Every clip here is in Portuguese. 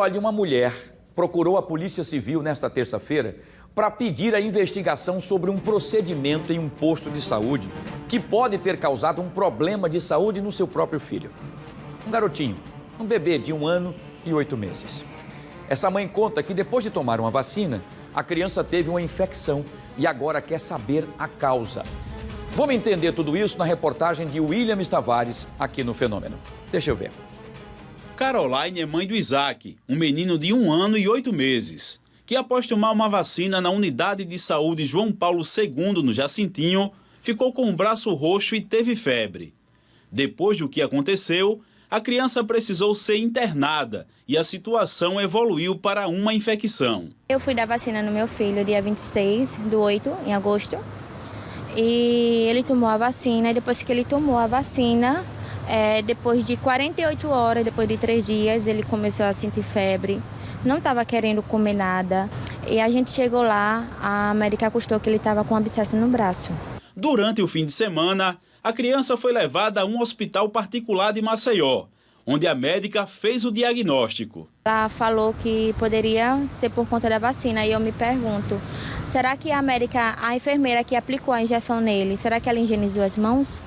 Olha, uma mulher procurou a Polícia Civil nesta terça-feira para pedir a investigação sobre um procedimento em um posto de saúde que pode ter causado um problema de saúde no seu próprio filho. Um garotinho, um bebê de 1 ano e 8 meses. Essa mãe conta que depois de tomar uma vacina, a criança teve uma infecção e agora quer saber a causa. Vamos entender tudo isso na reportagem de Williams Tavares aqui no Fenômeno. Deixa eu ver. Caroline é mãe do Isaac, um menino de 1 ano e 8 meses, que após tomar uma vacina na Unidade de Saúde João Paulo II, no Jacintinho, ficou com o braço roxo e teve febre. Depois do que aconteceu, a criança precisou ser internada e a situação evoluiu para uma infecção. Eu fui dar vacina no meu filho dia 26/8, em agosto, e ele tomou a vacina, e depois que ele tomou a vacina, depois de 48 horas, depois de 3 dias, ele começou a sentir febre, não estava querendo comer nada. E a gente chegou lá, a médica acustou que ele estava com um abscesso no braço. Durante o fim de semana, a criança foi levada a um hospital particular de Maceió, onde a médica fez o diagnóstico. Ela falou que poderia ser por conta da vacina, e eu me pergunto, será que a enfermeira que aplicou a injeção nele, será que ela higienizou as mãos?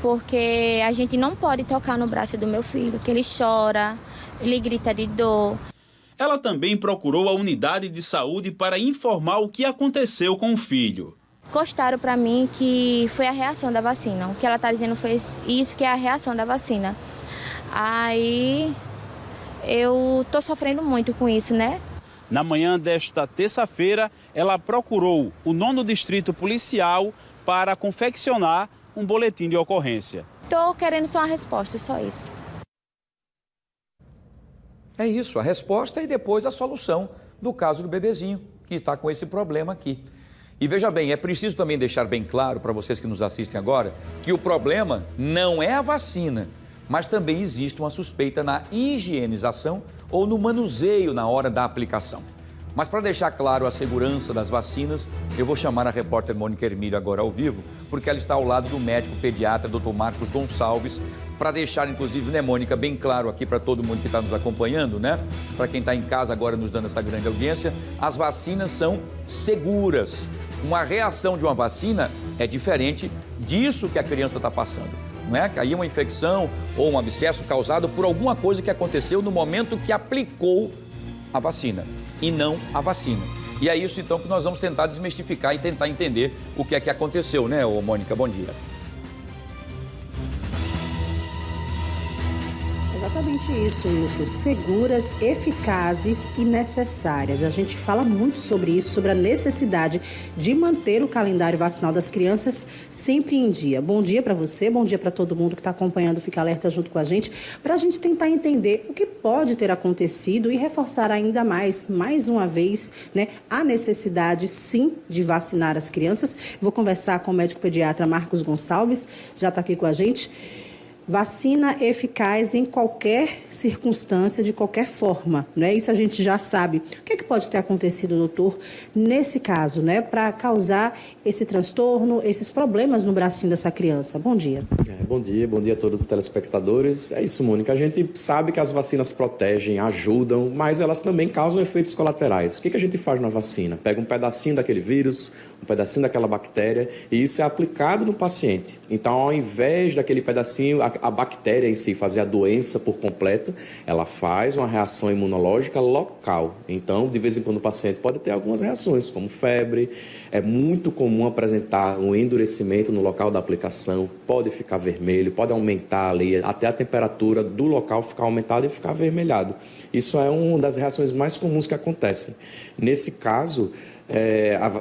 Porque a gente não pode tocar no braço do meu filho, que ele chora, ele grita de dor. Ela também procurou a unidade de saúde para informar o que aconteceu com o filho. Contaram para mim que foi a reação da vacina. O que ela está dizendo foi isso, que é a reação da vacina. Aí eu tô sofrendo muito com isso, né? Na manhã desta terça-feira, ela procurou o 9º Distrito Policial para confeccionar um boletim de ocorrência. Tô querendo só uma resposta, só isso. É isso, a resposta e depois a solução do caso do bebezinho que está com esse problema aqui. E veja bem, é preciso também deixar bem claro para vocês que nos assistem agora que o problema não é a vacina, mas também existe uma suspeita na higienização ou no manuseio na hora da aplicação. Mas para deixar claro a segurança das vacinas, eu vou chamar a repórter Mônica Hermílio agora ao vivo, porque ela está ao lado do médico pediatra, Dr. Marcos Gonçalves, para deixar, inclusive, né, Mônica, bem claro aqui para todo mundo que está nos acompanhando, né? Para quem está em casa agora nos dando essa grande audiência, as vacinas são seguras. Uma reação de uma vacina é diferente disso que a criança está passando. Não é? Aí uma infecção ou um abscesso causado por alguma coisa que aconteceu no momento que aplicou a vacina e não a vacina. E é isso então que nós vamos tentar desmistificar e tentar entender o que é que aconteceu, né, Mônica? Bom dia. Exatamente isso, Wilson. Seguras, eficazes e necessárias. A gente fala muito sobre isso, sobre a necessidade de manter o calendário vacinal das crianças sempre em dia. Bom dia para você, bom dia para todo mundo que está acompanhando, Fica Alerta junto com a gente, para a gente tentar entender o que pode ter acontecido e reforçar ainda mais uma vez, né, a necessidade, sim, de vacinar as crianças. Vou conversar com o médico pediatra Marcos Gonçalves, já está aqui com a gente. Vacina eficaz em qualquer circunstância, de qualquer forma, né? Isso a gente já sabe. O que é que pode ter acontecido, doutor, nesse caso, né? Para causar esse transtorno, esses problemas no bracinho dessa criança. Bom dia. Bom dia a todos os telespectadores. É isso, Mônica. A gente sabe que as vacinas protegem, ajudam, mas elas também causam efeitos colaterais. O que a gente faz na vacina? Pega um pedacinho daquele vírus, um pedacinho daquela bactéria, e isso é aplicado no paciente. Então, ao invés daquele pedacinho, a bactéria em si fazer a doença por completo, ela faz uma reação imunológica local. Então, de vez em quando o paciente pode ter algumas reações, como febre. É muito comum apresentar um endurecimento no local da aplicação, pode ficar vermelho, pode aumentar ali, até a temperatura do local ficar aumentada e ficar avermelhado. Isso é uma das reações mais comuns que acontecem. Nesse caso,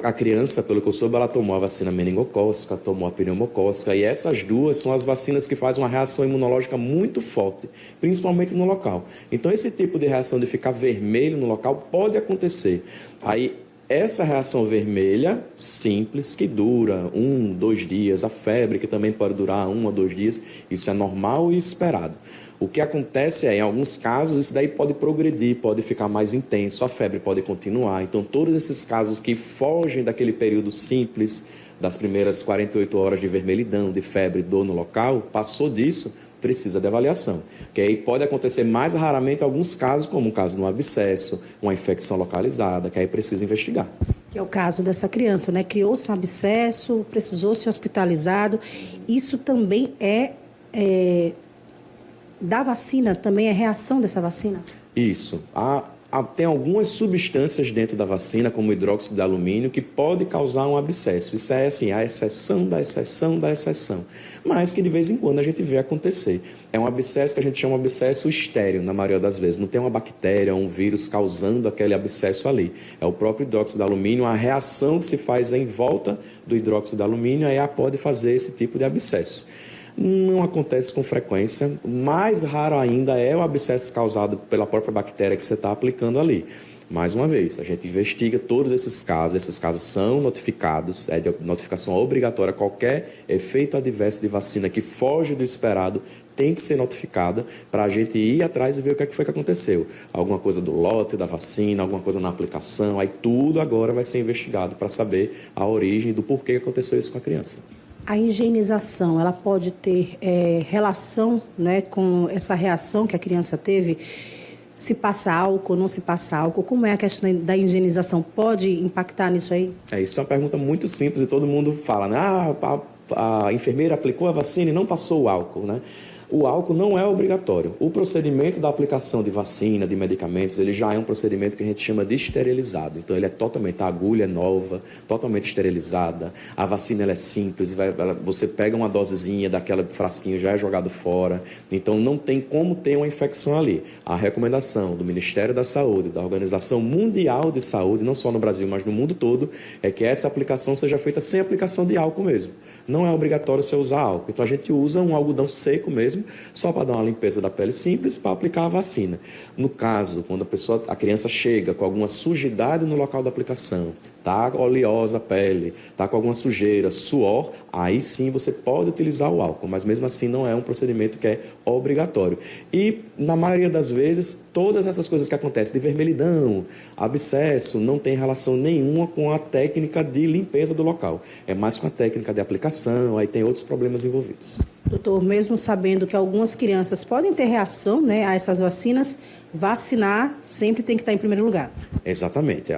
a criança, pelo que eu soube, ela tomou a vacina meningocócica, tomou a pneumocócica, e essas duas são as vacinas que fazem uma reação imunológica muito forte, principalmente no local. Então, esse tipo de reação de ficar vermelho no local pode acontecer. Aí, essa reação vermelha, simples, que dura 1, 2 dias, a febre, que também pode durar 1 a 2 dias, isso é normal e esperado. O que acontece é, em alguns casos, isso daí pode progredir, pode ficar mais intenso, a febre pode continuar. Então, todos esses casos que fogem daquele período simples, das primeiras 48 horas de vermelhidão, de febre, dor no local, passou disso, precisa de avaliação. Que aí pode acontecer mais raramente alguns casos, como um caso de um abscesso, uma infecção localizada, que aí precisa investigar. Que é o caso dessa criança, né? Criou-se um abscesso, precisou ser hospitalizado. Isso também é da vacina, também é reação dessa vacina? Isso. Tem algumas substâncias dentro da vacina, como o hidróxido de alumínio, que pode causar um abscesso. Isso é assim, a exceção da exceção da exceção. Mas que de vez em quando a gente vê acontecer. É um abscesso que a gente chama de abscesso estéril, na maioria das vezes. Não tem uma bactéria, um vírus causando aquele abscesso ali. É o próprio hidróxido de alumínio, a reação que se faz em volta do hidróxido de alumínio, aí pode fazer esse tipo de abscesso. Não acontece com frequência. Mais raro ainda é o abscesso causado pela própria bactéria que você está aplicando ali. Mais uma vez, a gente investiga todos esses casos são notificados, é de notificação obrigatória. Qualquer efeito adverso de vacina que foge do esperado tem que ser notificada para a gente ir atrás e ver o que foi que aconteceu. Alguma coisa do lote da vacina, alguma coisa na aplicação, aí tudo agora vai ser investigado para saber a origem do porquê que aconteceu isso com a criança. A higienização, ela pode ter relação, né, com essa reação que a criança teve? Se passa álcool, não se passa álcool? Como é a questão da higienização? Pode impactar nisso aí? Isso é uma pergunta muito simples e todo mundo fala, né? A enfermeira aplicou a vacina e não passou o álcool, né? O álcool não é obrigatório. O procedimento da aplicação de vacina, de medicamentos, ele já é um procedimento que a gente chama de esterilizado. Então, ele é totalmente, a agulha é nova, totalmente esterilizada. A vacina ela é simples, você pega uma dosezinha daquela frasquinho, já é jogado fora. Então, não tem como ter uma infecção ali. A recomendação do Ministério da Saúde, da Organização Mundial de Saúde, não só no Brasil, mas no mundo todo, é que essa aplicação seja feita sem aplicação de álcool mesmo. Não é obrigatório você usar álcool. Então, a gente usa um algodão seco mesmo, só para dar uma limpeza da pele simples para aplicar a vacina. No caso, quando a criança chega com alguma sujidade no local da aplicação, está oleosa a pele, está com alguma sujeira, suor, aí sim você pode utilizar o álcool, mas mesmo assim não é um procedimento que é obrigatório. E, na maioria das vezes, todas essas coisas que acontecem de vermelhidão, abscesso, não tem relação nenhuma com a técnica de limpeza do local. É mais com a técnica de aplicação, aí tem outros problemas envolvidos. Doutor, mesmo sabendo que algumas crianças podem ter reação, né, a essas vacinas, vacinar sempre tem que estar em primeiro lugar. Exatamente.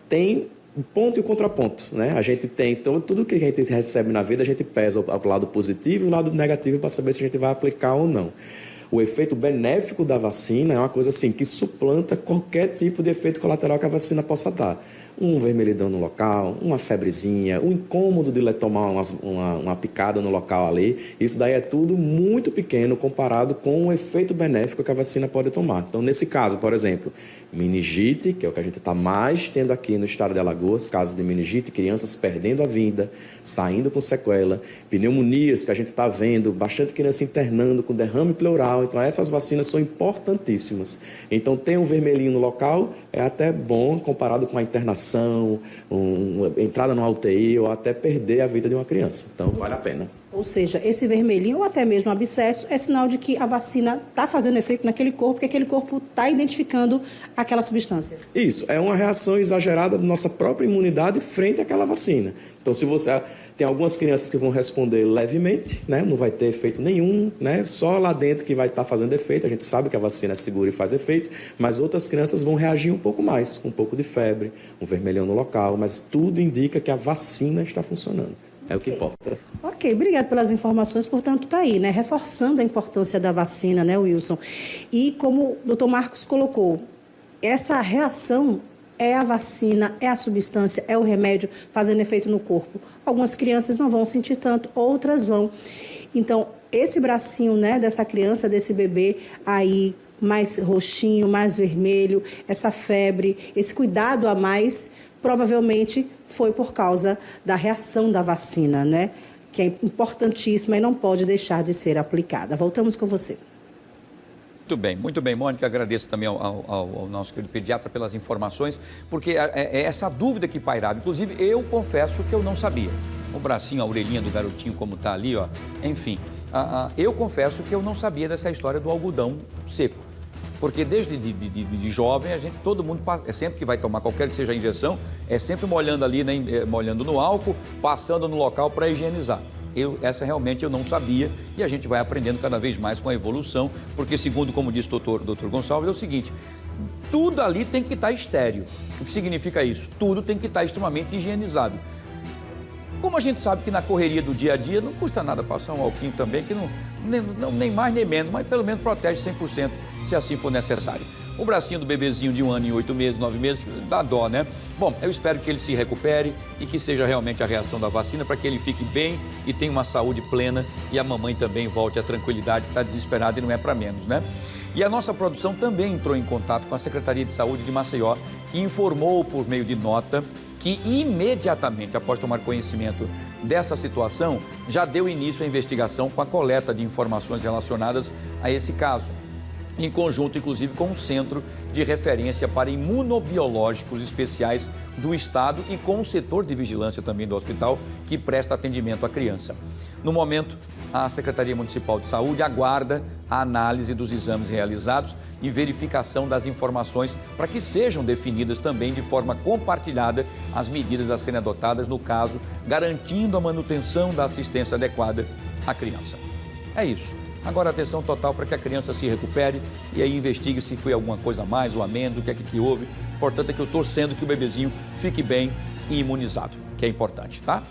Tem um ponto e um contraponto, né? A gente tem tudo que a gente recebe na vida, a gente pesa o lado positivo e o lado negativo para saber se a gente vai aplicar ou não. O efeito benéfico da vacina é uma coisa assim que suplanta qualquer tipo de efeito colateral que a vacina possa dar. Um vermelhidão no local, uma febrezinha, um incômodo de tomar uma picada no local ali. Isso daí é tudo muito pequeno comparado com o efeito benéfico que a vacina pode tomar. Então, nesse caso, por exemplo, meningite, que é o que a gente está mais tendo aqui no estado de Alagoas, casos de meningite, crianças perdendo a vida, saindo com sequela, pneumonias, que a gente está vendo, bastante criança internando com derrame pleural. Então, essas vacinas são importantíssimas. Então, ter um vermelhinho no local é até bom comparado com a internação, entrada no UTI ou até perder a vida de uma criança. Então, vale a pena. Ou seja, esse vermelhinho ou até mesmo abscesso é sinal de que a vacina está fazendo efeito naquele corpo, que aquele corpo está identificando aquela substância. Isso, é uma reação exagerada da nossa própria imunidade frente àquela vacina. Então, se você... Tem algumas crianças que vão responder levemente, né? Não vai ter efeito nenhum, né? Só lá dentro que vai estar fazendo efeito. A gente sabe que a vacina é segura e faz efeito, mas outras crianças vão reagir um pouco mais, com um pouco de febre, um vermelhão no local, mas tudo indica que a vacina está funcionando. É o que importa. Ok, obrigado pelas informações. Portanto, está aí, né? Reforçando a importância da vacina, né, Wilson? E como o doutor Marcos colocou, essa reação é a vacina, é a substância, é o remédio fazendo efeito no corpo. Algumas crianças não vão sentir tanto, outras vão. Então, esse bracinho, né, dessa criança, desse bebê aí, mais roxinho, mais vermelho, essa febre, esse cuidado a mais, provavelmente foi por causa da reação da vacina, né? Que é importantíssima e não pode deixar de ser aplicada. Voltamos com você. Muito bem, Mônica, agradeço também ao nosso querido pediatra pelas informações, porque é essa dúvida que pairava. Inclusive, eu confesso que eu não sabia. O bracinho, a orelhinha do garotinho como está ali, ó, enfim. Eu confesso que eu não sabia dessa história do algodão seco. Porque desde de jovem, todo mundo, sempre que vai tomar qualquer que seja a injeção, é sempre molhando ali, né, molhando no álcool, passando no local para higienizar. essa realmente eu não sabia e a gente vai aprendendo cada vez mais com a evolução, porque segundo, como disse o doutor Gonçalves, é o seguinte, tudo ali tem que estar estéril. O que significa isso? Tudo tem que estar extremamente higienizado. Como a gente sabe que na correria do dia a dia não custa nada passar um alquinho também, que nem mais nem menos, mas pelo menos protege 100%, se assim for necessário. O bracinho do bebezinho de 1 ano e 8 meses, 9 meses, dá dó, né? Bom, eu espero que ele se recupere e que seja realmente a reação da vacina para que ele fique bem e tenha uma saúde plena e a mamãe também volte à tranquilidade, que está desesperada e não é para menos, né? E a nossa produção também entrou em contato com a Secretaria de Saúde de Maceió, que informou por meio de nota que imediatamente após tomar conhecimento dessa situação, já deu início à investigação com a coleta de informações relacionadas a esse caso, em conjunto, inclusive, com o Centro de Referência para Imunobiológicos Especiais do Estado e com o setor de vigilância também do hospital, que presta atendimento à criança. No momento, a Secretaria Municipal de Saúde aguarda a análise dos exames realizados e verificação das informações para que sejam definidas também de forma compartilhada as medidas a serem adotadas no caso, garantindo a manutenção da assistência adequada à criança. É isso. Agora atenção total para que a criança se recupere e aí investigue se foi alguma coisa a mais ou a menos, o que é que houve. O importante é que eu estou torcendo que o bebezinho fique bem e imunizado, que é importante, tá?